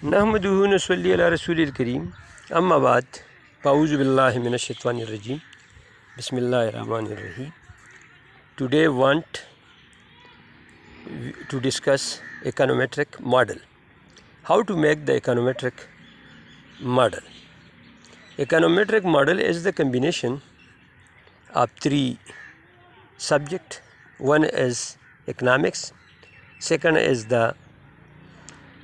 नहमदुहु व नसल्ली अला रसूलिल करीम अम्मा बाद फ़ाऊज़ु बिल्लाहि मिनश शैतानिर रजीम बिस्मिल्लाहिर रहमानिर रहीम. Today want to discuss econometric model. How to make the econometric model. Econometric model is the combination of three subjects. One is economics, second is the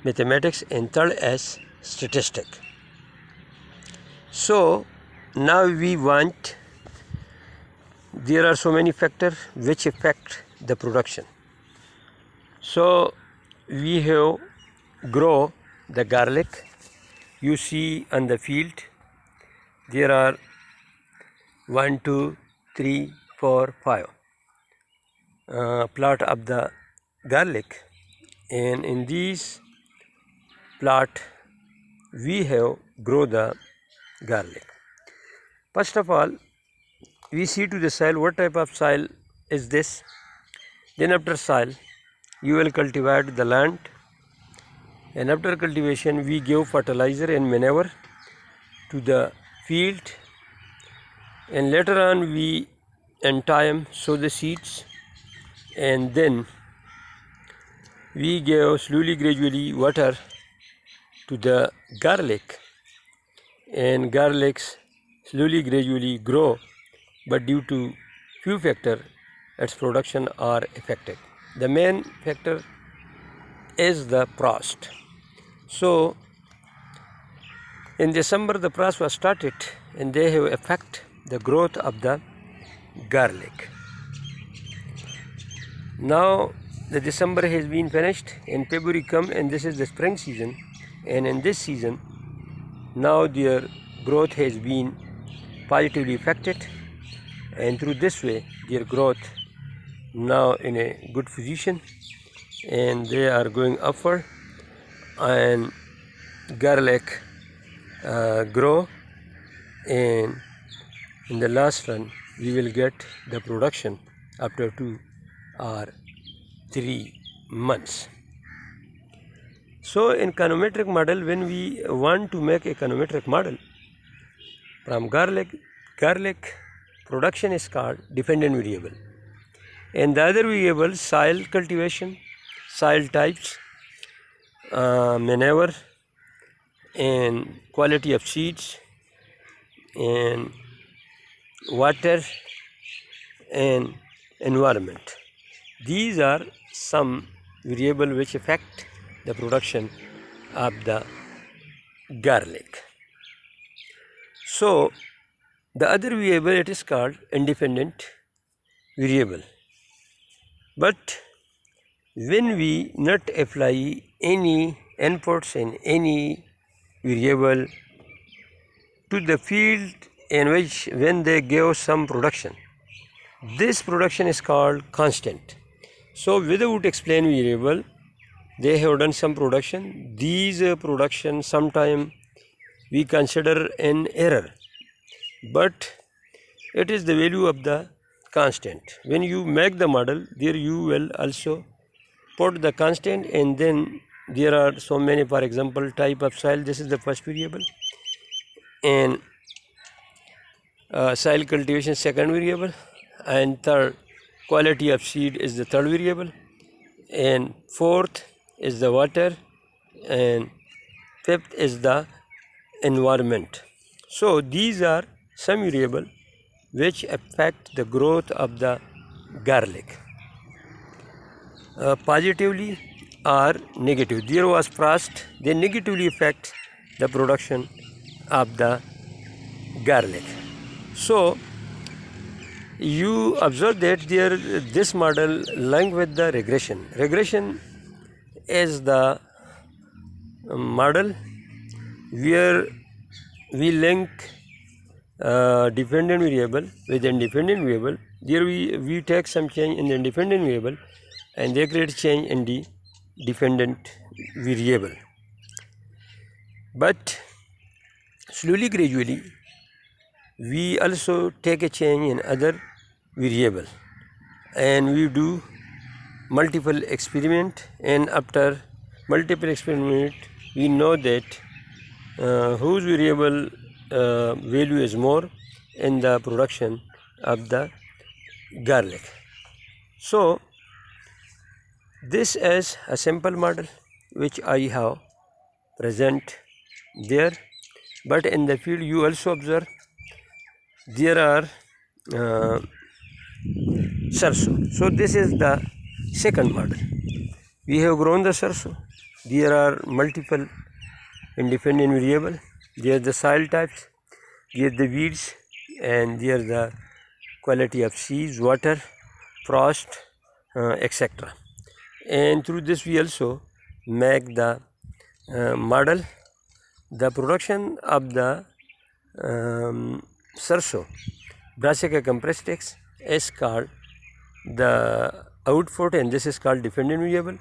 mathematics, and third is statistics. So now we want, there are so many factors which affect the production. So we have grow the garlic. You see on the field there are 1, 2, 3, 4, 5 plot of the garlic, and in these plot we have grow the garlic. First of all, we see to the soil, what type of soil is this. Then after soil you will cultivate the land, and after cultivation we give fertilizer and manure to the field, and later on we in time sow the seeds, and then we give slowly gradually water to the garlic, and garlics slowly gradually grow, but due to few factors its production are affected. The main factor is the frost. So in December the frost was started, and they have affect the growth of the garlic. Now the December has been finished and February come, and this is the spring season, and in this season now their growth has been positively affected, and through this way their growth now in a good position, and they are going upward, and garlic grow, and in the last run we will get the production after 2 or 3 months. So in econometric model, when we want to make econometric model from garlic production is called dependent variable, and the other variable soil cultivation, soil types, manure, and quality of seeds, and water, and environment. These are some variables which affect the production of the garlic. So the other variable, it is called independent variable. But when we not apply any inputs and any variable to the field in which when they give some production, this production is called constant. So without explain variable, they have done some production. These production sometime we consider an error, but it is the value of the constant. When you make the model, there you will also put the constant, and then there are so many, for example, type of soil, this is the first variable, and soil cultivation second variable, and third quality of seed is the third variable, and fourth is the water, and fifth is the environment. So these are some variables which affect the growth of the garlic positively or negative. There was frost, they negatively affect the production of the garlic. So you observe that there this model linked with the regression. Regression is the model where we link dependent variable with independent variable. There we take some change in the independent variable, and they create change in the dependent variable. But slowly gradually we also take a change in other variable, and we do multiple experiment, and after multiple experiment we know that whose variable value is more in the production of the garlic. So this is a simple model which I have present there, but in the field you also observe there are sarso. So this is the second model. We have grown the sarso. There are multiple independent variable. There are the soil types, there are the weeds, and there are the quality of seeds, water, frost, etc. And through this we also make the model. The production of the sarso, brassica compressitex, is called the output, and this is called dependent variable.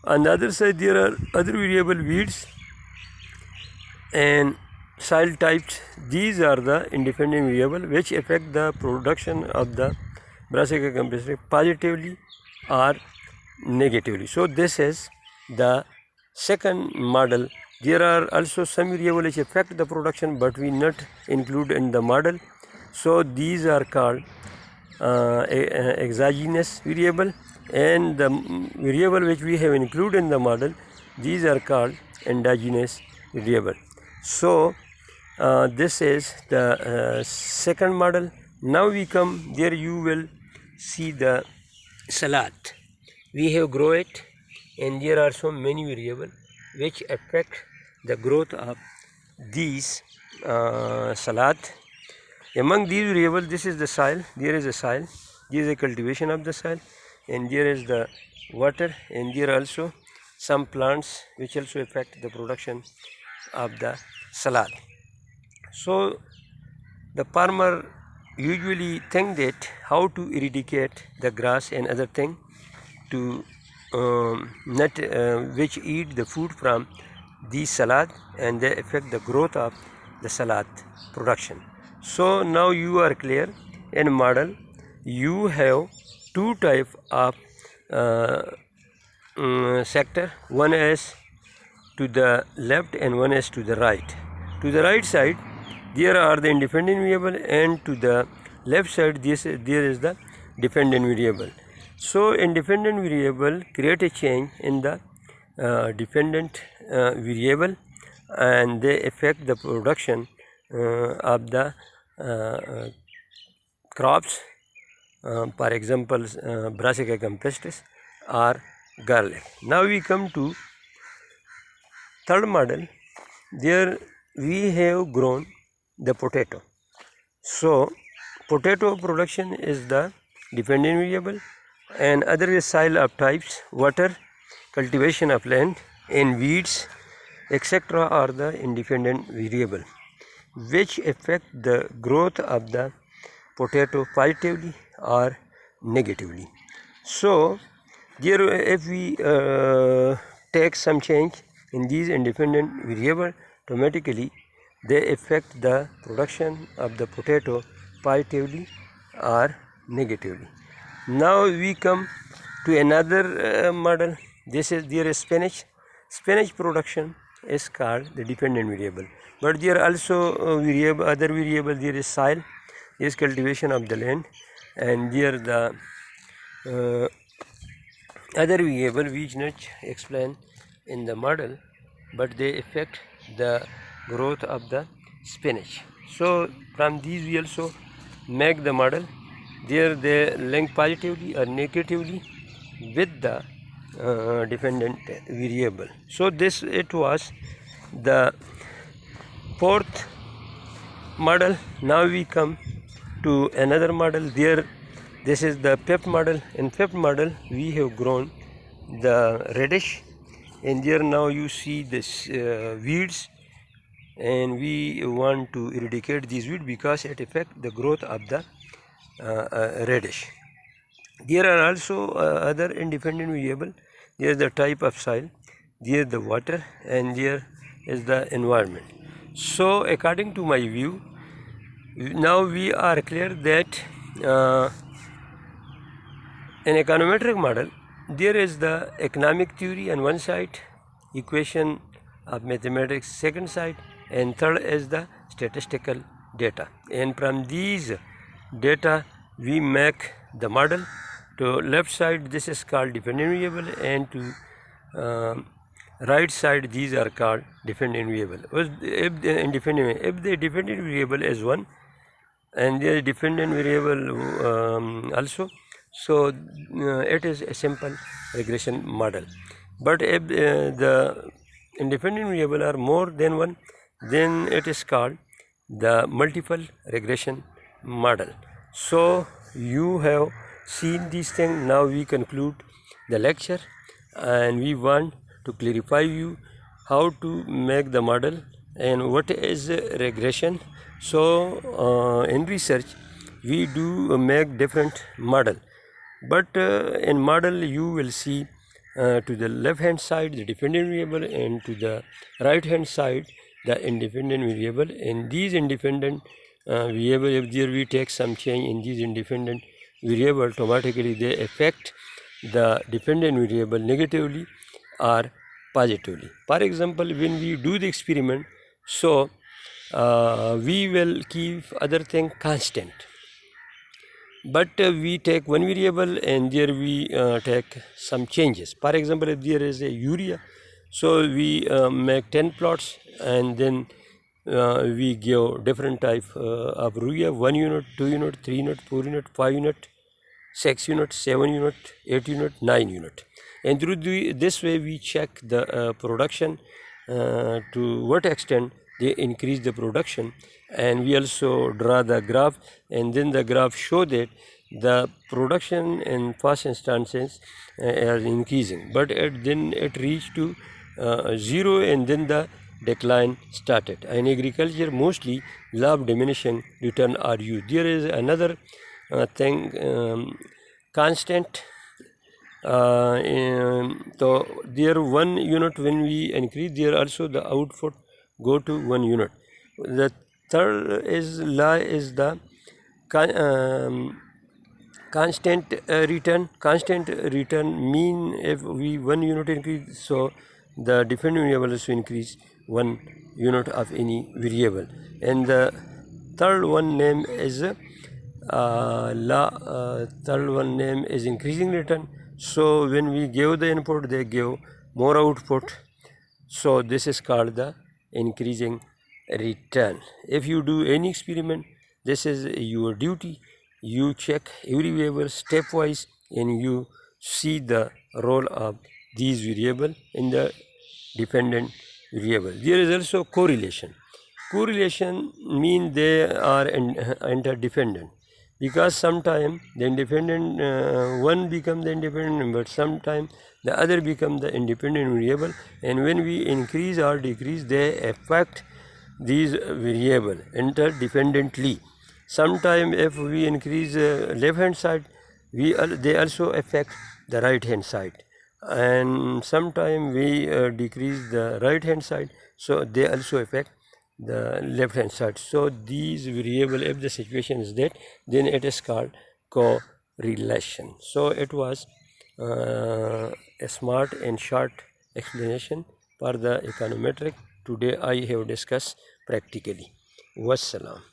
On the other side there are other variable weeds and soil types. These are the independent variable which affect the production of the brassica compressitex positively or negatively. So this is the second model. There are also some variable which affect the production but we not include in the model. So these are called exogenous variable, and the variable which we have included in the model, these are called endogenous variable. So this is the second model. Now we come there, you will see the salad. We have grown it, and there are so many variables which affect the growth of these salad. Among these variables, this is the soil. There is a soil. There is a cultivation of the soil, and there is the water, and there are also some plants which also affect the production of the salad. So the farmer usually think that how to eradicate the grass and other thing to not which eat the food from the salad, and they affect the growth of the salad production. So now you are clear. In model you have two type of sector. One is to the left and one is to the right. To the right side there are the independent variable, and to the left side there is the dependent variable. So independent variable create a change in the dependent variable, and they affect the production of the crops, for example brassica compressitex or garlic. Now we come to third model. There we have grown the potato. So potato production is the dependent variable, and other is soil of types, water, cultivation of land, and weeds, etc. are the independent variable which affect the growth of the potato positively or negatively. So there, if we take some change in these independent variable, automatically they affect the production of the potato positively or negatively. Now we come to another model. This is there is spinach. Spinach production is called the dependent variable, but there are also other variable. There is soil, there is cultivation of the land, and there the other variable which not explained in the model, but they affect the growth of the spinach. So from these we also make the model. There they link positively or negatively with the dependent variable. So this it was the fourth model. Now we come to another model. There, this is the fifth model. In fifth model we have grown the radish, and there now you see this weeds, and we want to eradicate these weeds because it affects the growth of the radish. There are also other independent variable. There is the type of soil, there is the water, and there is the environment. So according to my view, now we are clear that in econometric model there is the economic theory on one side, equation of mathematics second side, and third is the statistical data. And from these data we make the model. To left side this is called dependent variable, and to right side these are called dependent variable. If the dependent variable is 1 and there is dependent variable also, so it is a simple regression model. But if the independent variable are more than 1, then it is called the multiple regression model. So you have seen these things. Now we conclude the lecture, and we want to clarify you how to make the model and what is regression. So in research we do make different model, but in model you will see to the left hand side the dependent variable, and to the right hand side the independent variable. And these independent variable, if there we take some change in these independent variable, automatically they affect the dependent variable negatively or positively. For example, when we do the experiment, so we will keep other thing constant, but we take one variable and there we take some changes. For example, if there is a urea, so we make 10 plots, and then we give different type of urea: 1 unit, 2 unit, 3 unit, 4 unit, 5 unit, 6 unit, 7 unit, 8 unit, 9 unit. And through this way we check the production, to what extent they increase the production. And we also draw the graph, and then the graph show that the production in first instances are increasing, but then it reached to 0, and then the decline started. In agriculture, mostly law of diminishing return are used. There is another thing, constant. So there 1 unit, when we increase, there also the output go to 1 unit. The third is law is the constant return. Constant return mean if we 1 unit increase, so the dependent variable also increase 1 unit of any variable. And the third one name is third one name is increasing return. So when we give the input, they give more output, so this is called the increasing return. If you do any experiment, this is your duty. You check every variable stepwise, and you see the role of these variable in the dependent variable. There is also correlation. Correlation mean they are interdependent, because sometimes the independent one become the independent, but sometimes the other become the independent variable. And when we increase or decrease, they affect these variable interdependently. Sometimes if we increase left hand side, they also affect the right hand side, and sometimes we decrease the right hand side, so they also affect the left hand side. So these variable, if the situation is that, then it is called correlation. So it was a smart and short explanation for the econometric. Today I have discussed practically. Wassalam.